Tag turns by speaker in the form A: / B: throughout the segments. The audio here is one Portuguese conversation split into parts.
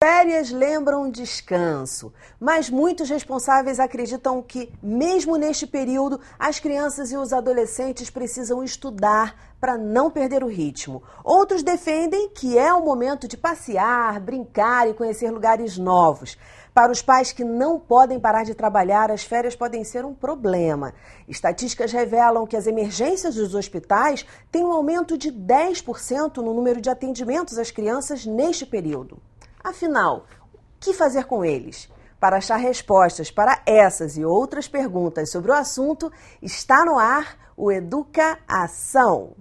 A: Férias lembram descanso, mas muitos responsáveis acreditam que, mesmo neste período, as crianças e os adolescentes precisam estudar para não perder o ritmo. Outros defendem que é o momento de passear, brincar e conhecer lugares novos. Para os pais que não podem parar de trabalhar, as férias podem ser um problema. Estatísticas revelam que as emergências dos hospitais têm um aumento de 10% no número de atendimentos às crianças neste período. Afinal, o que fazer com eles? Para achar respostas para essas e outras perguntas sobre o assunto, está no ar o Educa Ação.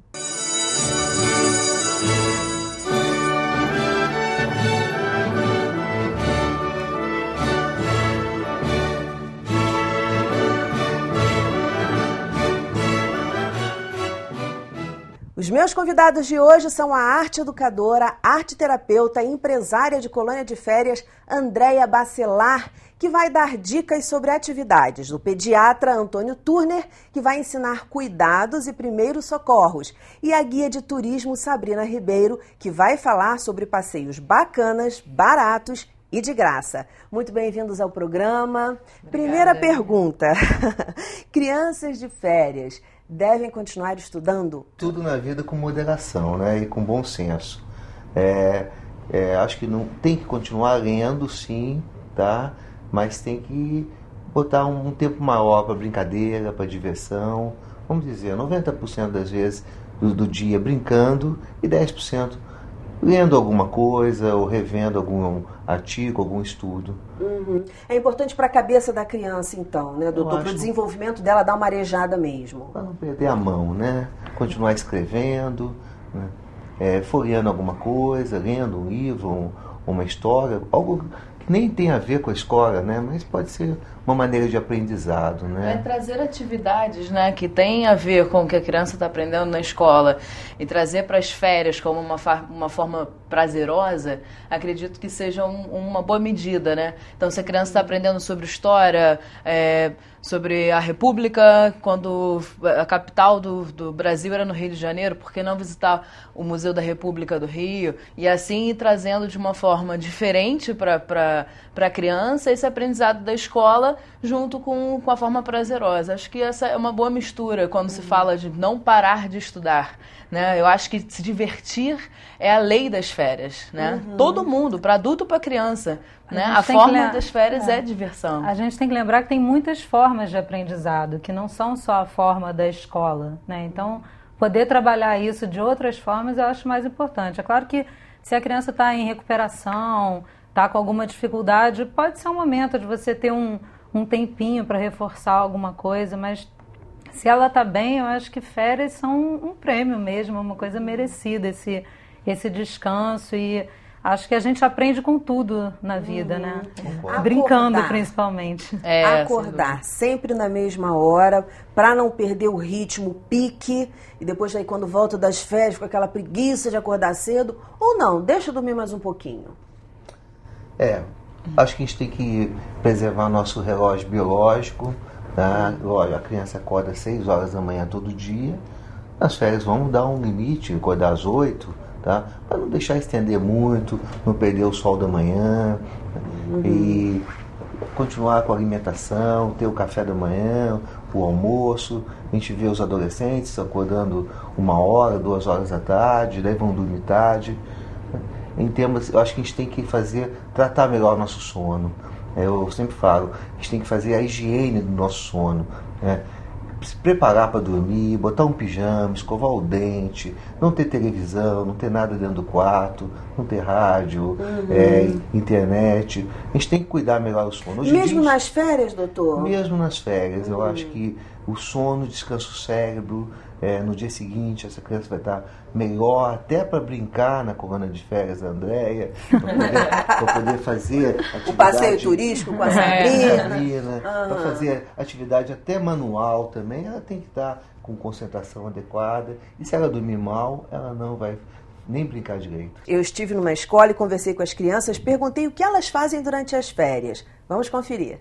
A: Os meus convidados de hoje são a arte educadora, arte terapeuta e empresária de colônia de férias, Andréia Bacelar, que vai dar dicas sobre atividades, do pediatra Antônio Turner, que vai ensinar cuidados e primeiros socorros, e a guia de turismo Sabrina Ribeiro, que vai falar sobre passeios bacanas, baratos e de graça. Muito bem-vindos ao programa. Obrigada. Primeira pergunta, crianças de férias devem continuar estudando?
B: Tudo na vida com moderação, né? E com bom senso. Acho que não tem que continuar lendo, sim, tá? Mas tem que botar um tempo maior para brincadeira, para diversão. Vamos dizer, 90% das vezes do dia brincando e 10% lendo alguma coisa ou revendo algum artigo, algum estudo.
A: Uhum. É importante para a cabeça da criança, então, né, doutor? Para o desenvolvimento dela dar uma arejada mesmo.
B: Para não perder a mão, né? Continuar escrevendo, né? Folheando alguma coisa, lendo um livro, uma história, algo que nem tem a ver com a escola, né? Mas pode ser uma maneira de aprendizado, né?
C: Trazer atividades, né, que tem a ver com o que a criança está aprendendo na escola e trazer para as férias como uma forma prazerosa, acredito que seja uma boa medida, né? Então, se a criança está aprendendo sobre história, sobre a República, quando a capital do Brasil era no Rio de Janeiro, por que não visitar o Museu da República do Rio? E assim ir trazendo de uma forma diferente para a criança esse aprendizado da escola junto com a forma prazerosa. Acho que essa é uma boa mistura quando se fala de não parar de estudar, né? Eu acho que se divertir é a lei das férias, né? Todo mundo, para adulto ou para criança, né? A forma das férias é diversão.
D: A gente tem que lembrar que tem muitas formas de aprendizado, que não são só a forma da escola, né? Então, poder trabalhar isso de outras formas eu acho mais importante. É claro que se a criança está em recuperação, está com alguma dificuldade, pode ser um momento de você ter um tempinho para reforçar alguma coisa, mas se ela está bem, eu acho que férias são um prêmio mesmo, uma coisa merecida, esse descanso, e acho que a gente aprende com tudo na vida, né? Brincando, principalmente.
A: Acordar sempre na mesma hora, para não perder o ritmo, o pique, e depois aí quando volta das férias com aquela preguiça de acordar cedo, ou não, deixa eu dormir mais um pouquinho.
B: Acho que a gente tem que preservar nosso relógio biológico, tá? A criança acorda às 6 horas da manhã todo dia. Nas férias vamos dar um limite, acordar às 8, tá? Para não deixar estender muito, não perder o sol da manhã, e continuar com a alimentação, ter o café da manhã, o almoço. A gente vê os adolescentes acordando 1 hora, 2 horas da tarde, daí vão dormir tarde. Eu acho que a gente tem que tratar melhor o nosso sono. Eu sempre falo, a gente tem que fazer a higiene do nosso sono, né? Se preparar para dormir, botar um pijama, escovar o dente, não ter televisão, não ter nada dentro do quarto, não ter rádio, internet. A gente tem que cuidar melhor do sono.
A: Mesmo nas férias, doutor?
B: Mesmo nas férias. Eu acho que o sono descansa o cérebro. No dia seguinte, essa criança vai estar melhor, até para brincar na colônia de férias da Andréia, para poder fazer atividade,
A: o passeio turístico com a Sabrina,
B: para fazer atividade até manual também. Ela tem que estar com concentração adequada, e se ela dormir mal, ela não vai nem brincar direito.
A: Eu estive numa escola e conversei com as crianças, perguntei o que elas fazem durante as férias. Vamos conferir.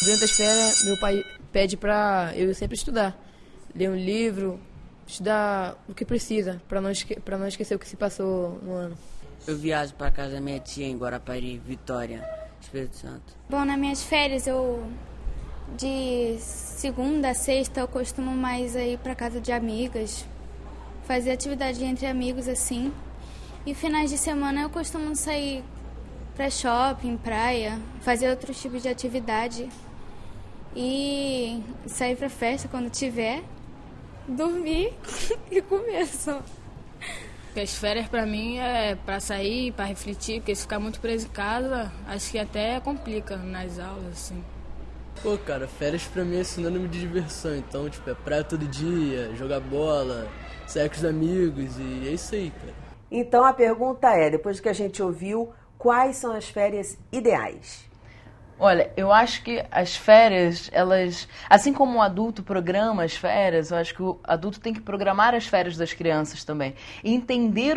E: Durante as férias, meu pai pede para eu sempre estudar. Ler um livro, estudar o que precisa, para não esquecer o que se passou no ano.
F: Eu viajo para casa da minha tia em Guarapari, Vitória, Espírito Santo.
G: Bom, nas minhas férias, de segunda a sexta, eu costumo mais ir para casa de amigas, fazer atividade entre amigos, assim. E finais de semana eu costumo sair para shopping, praia, fazer outros tipos de atividade. E sair para festa quando tiver, dormir e comer só.
E: As férias pra mim é pra sair, pra refletir, porque se ficar muito preso em casa, acho que até complica nas aulas, assim.
H: Pô, cara, férias pra mim é sinônimo de diversão, então, tipo, é praia todo dia, jogar bola, sair com os amigos e é isso aí, cara.
A: Então a pergunta é, depois que a gente ouviu, quais são as férias ideais?
C: Olha, eu acho que as férias, elas... Assim como o adulto programa as férias, eu acho que o adulto tem que programar as férias das crianças também. E entender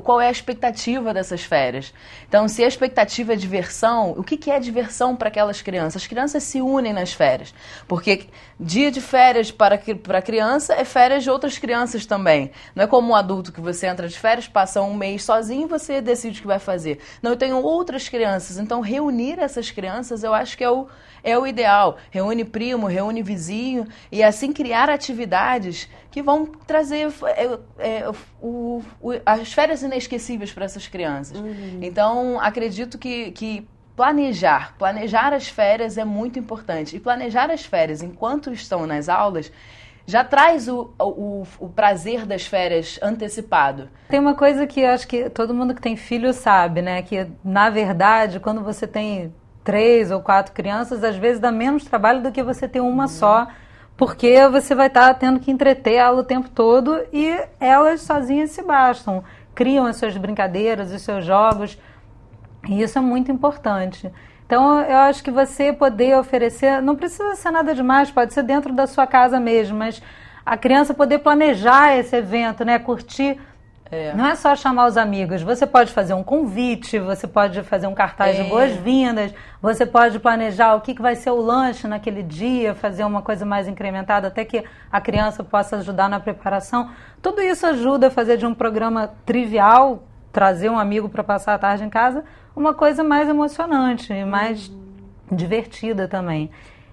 C: qual é a expectativa dessas férias. Então, se a expectativa é diversão, o que é diversão para aquelas crianças? As crianças se unem nas férias. Porque dia de férias para a criança é férias de outras crianças também. Não é como um adulto que você entra de férias, passa um mês sozinho e você decide o que vai fazer. Não, eu tenho outras crianças. Então, reunir essas crianças eu acho que é o ideal. Reúne primo, reúne vizinho e assim criar atividades que vão trazer as férias inesquecíveis para essas crianças. Então, acredito que planejar as férias é muito importante. E planejar as férias enquanto estão nas aulas já traz o prazer das férias antecipado.
D: Tem uma coisa que eu acho que todo mundo que tem filho sabe, né? Que, na verdade, quando você tem 3 ou 4 crianças, às vezes dá menos trabalho do que você ter uma só, porque você vai estar tendo que entreter ela o tempo todo e elas sozinhas se bastam, criam as suas brincadeiras, os seus jogos, e isso é muito importante. Então, eu acho que você poder oferecer, não precisa ser nada demais, pode ser dentro da sua casa mesmo, mas a criança poder planejar esse evento, né, curtir. Não é só chamar os amigos, você pode fazer um convite, você pode fazer um cartaz de boas-vindas, você pode planejar o que vai ser o lanche naquele dia, fazer uma coisa mais incrementada, até que a criança possa ajudar na preparação. Tudo isso ajuda a fazer de um programa trivial, trazer um amigo para passar a tarde em casa, uma coisa mais emocionante e mais divertida também.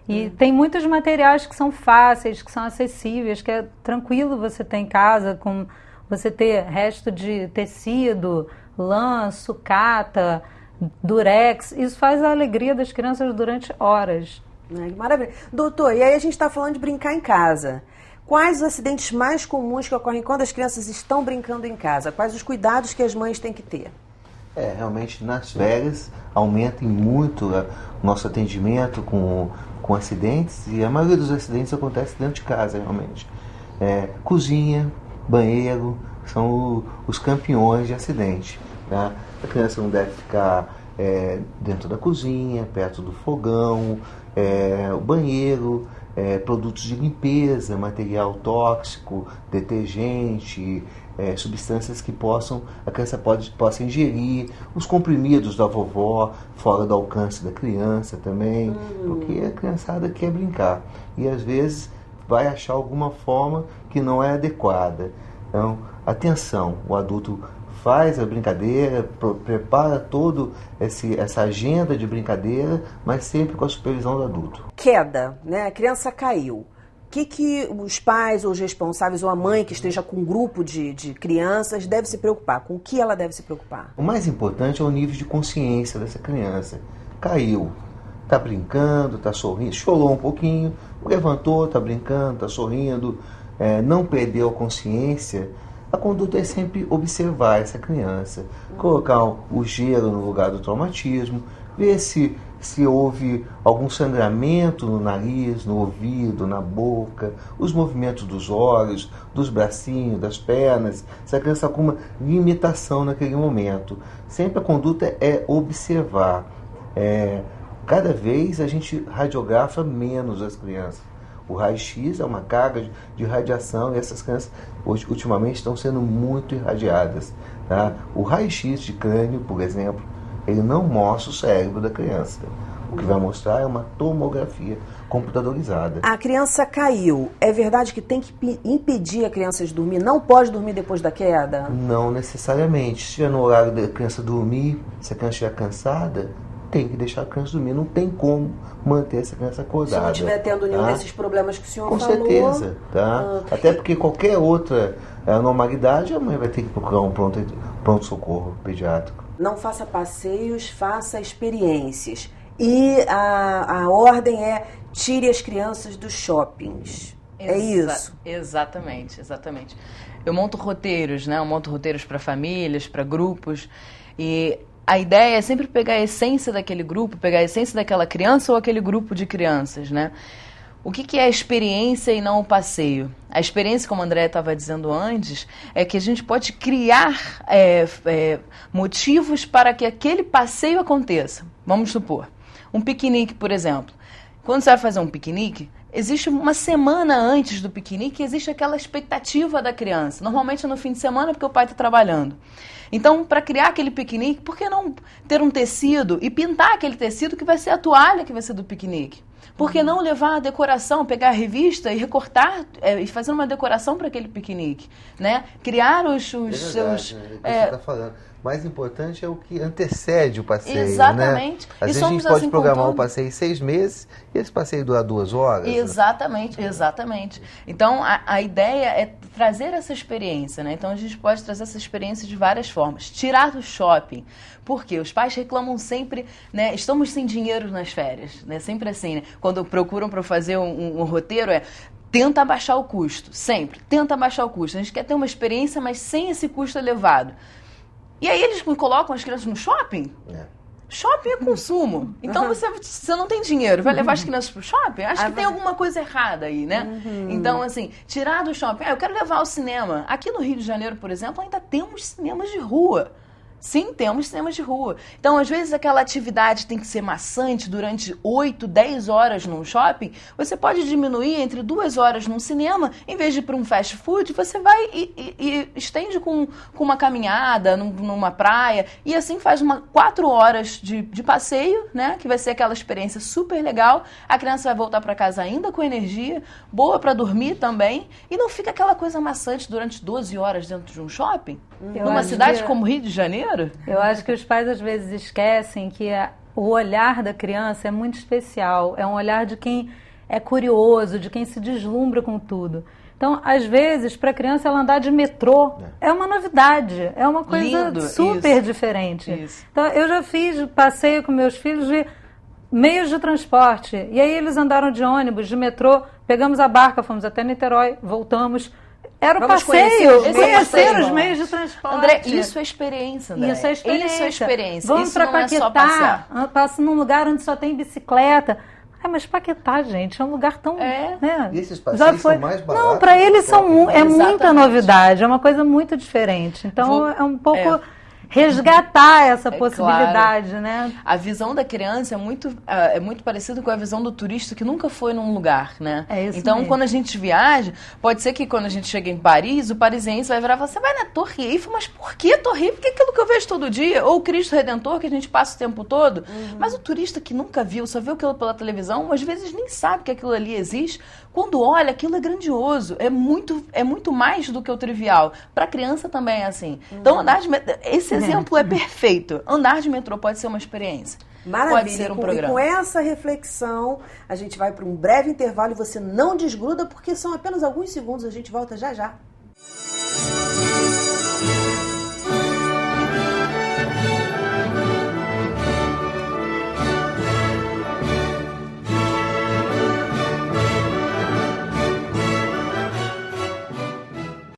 D: E tem muitos materiais que são fáceis, que são acessíveis, que é tranquilo você ter em casa, com você ter resto de tecido, lã, sucata, durex. Isso faz a alegria das crianças durante horas.
A: Maravilha. Doutor, e aí a gente está falando de brincar em casa. Quais os acidentes mais comuns que ocorrem quando as crianças estão brincando em casa? Quais os cuidados que as mães têm que ter?
B: Realmente nas férias aumenta muito o nosso atendimento com acidentes, e a maioria dos acidentes acontece dentro de casa, realmente. Cozinha, banheiro, são os campeões de acidente. Tá? A criança não deve ficar dentro da cozinha, perto do fogão, o banheiro, produtos de limpeza, material tóxico, detergente, substâncias que a criança possa ingerir, os comprimidos da vovó fora do alcance da criança também, porque a criançada quer brincar e às vezes vai achar alguma forma que não é adequada. Então, atenção, o adulto faz a brincadeira, prepara toda essa agenda de brincadeira, mas sempre com a supervisão do adulto.
A: Queda, né? A criança caiu. O que os pais ou os responsáveis ou a mãe que esteja com um grupo de crianças deve se preocupar? Com o que ela deve se preocupar?
B: O mais importante é o nível de consciência dessa criança. Caiu, está brincando, está sorrindo, chorou um pouquinho, levantou, está brincando, está sorrindo, não perdeu a consciência. A conduta é sempre observar essa criança, colocar o gelo no lugar do traumatismo, ver se houve algum sangramento no nariz, no ouvido, na boca, os movimentos dos olhos, dos bracinhos, das pernas, se a criança está com uma limitação naquele momento. Sempre a conduta é observar. Cada vez a gente radiografa menos as crianças. O raio-x é uma carga de radiação e essas crianças ultimamente estão sendo muito irradiadas. Tá? O raio-x de crânio, por exemplo, ele não mostra o cérebro da criança. O que vai mostrar é uma tomografia computadorizada.
A: A criança caiu. É verdade que tem que impedir a criança de dormir? Não pode dormir depois da queda?
B: Não necessariamente. Se estiver no horário da criança dormir, se a criança estiver cansada, tem que deixar a criança dormir. Não tem como manter essa criança acordada.
A: Se não estiver tendo nenhum desses problemas que o senhor
B: Com
A: falou...
B: certeza. Tá? Até porque qualquer outra anormalidade, a mãe vai ter que procurar um pronto-socorro pediátrico.
A: Não faça passeios, faça experiências. E a ordem é tire as crianças dos shoppings. É isso?
C: Exatamente. Eu monto roteiros, né? Eu monto roteiros para famílias, para grupos. E a ideia é sempre pegar a essência daquele grupo, pegar a essência daquela criança ou aquele grupo de crianças, né? O que é a experiência e não o passeio? A experiência, como a Andréia estava dizendo antes, é que a gente pode criar motivos para que aquele passeio aconteça. Vamos supor, um piquenique, por exemplo. Quando você vai fazer um piquenique, existe uma semana antes do piquenique, existe aquela expectativa da criança. Normalmente é no fim de semana, porque o pai está trabalhando. Então, para criar aquele piquenique, por que não ter um tecido e pintar aquele tecido que vai ser a toalha que vai ser do piquenique? Por que não levar a decoração, pegar a revista e recortar e fazer uma decoração para aquele piquenique? Né? Criar os seus...
B: É o que você está falando. Mais importante é o que antecede o passeio.
C: Exatamente.
B: Né? Às vezes a gente pode programar um passeio em 6 meses e esse passeio durar 2 horas.
C: Exatamente. Então, a ideia é trazer essa experiência, né? Então, a gente pode trazer essa experiência de várias formas. Tirar do shopping. Por quê? Os pais reclamam sempre, né? Estamos sem dinheiro nas férias, né? Sempre assim, né? Quando procuram para fazer um roteiro, tenta abaixar o custo. Sempre. Tenta abaixar o custo. A gente quer ter uma experiência, mas sem esse custo elevado. E aí eles colocam as crianças no shopping? Shopping é consumo. Então você não tem dinheiro, vai levar as crianças pro shopping? Acho que tem alguma coisa errada aí, né? Então, assim, tirar do shopping. Eu quero levar ao cinema. Aqui no Rio de Janeiro, por exemplo, ainda temos cinemas de rua. Sim, temos cinemas de rua. Então, às vezes, aquela atividade tem que ser maçante durante 8, 10 horas num shopping. Você pode diminuir entre 2 horas num cinema, em vez de ir para um fast food, você vai e estende com uma caminhada numa praia, e assim faz 4 horas de passeio, né? Que vai ser aquela experiência super legal. A criança vai voltar para casa ainda com energia, boa para dormir também, e não fica aquela coisa maçante durante 12 horas dentro de um shopping. Numa cidade como Rio de Janeiro.
D: Eu acho que os pais às vezes esquecem que o olhar da criança é muito especial. É um olhar de quem é curioso, de quem se deslumbra com tudo. Então, às vezes, para a criança ela andar de metrô é uma novidade, é uma coisa super diferente. Isso. Então, eu já fiz passeio com meus filhos de meios de transporte. E aí eles andaram de ônibus, de metrô, pegamos a barca, fomos até Niterói, voltamos. Era o passeio, conhecer os meios de transporte.
C: André, isso é experiência, André.
D: Isso é experiência.
C: Vamos
D: para Paquetá, passa num lugar onde só tem bicicleta. Mas Paquetá, gente, é um lugar tão... Né?
B: E esses passeios são mais baratos?
D: Não, para eles é muita novidade, é uma coisa muito diferente. Então, é um pouco... resgatar essa possibilidade,
C: claro.
D: Né?
C: A visão da criança é muito parecida com a visão do turista que nunca foi num lugar, né? Então, mesmo. Quando a gente viaja, pode ser que quando a gente chega em Paris, o parisiense vai virar e falar, você vai na Torre Eiffel, mas por que Torre Eiffel? Porque é aquilo que eu vejo todo dia, ou o Cristo Redentor, que a gente passa o tempo todo. Mas o turista que nunca viu, só viu aquilo pela televisão, às vezes nem sabe que aquilo ali existe. Quando olha, aquilo é grandioso, é muito mais do que o trivial. Para a criança também é assim. Então, andar de metrô, esse exemplo é perfeito. Andar de metrô pode ser uma experiência.
A: Maravilha.
C: Pode ser um programa.
A: E com essa reflexão, a gente vai para um breve intervalo e você não desgruda, porque são apenas alguns segundos, a gente volta já já.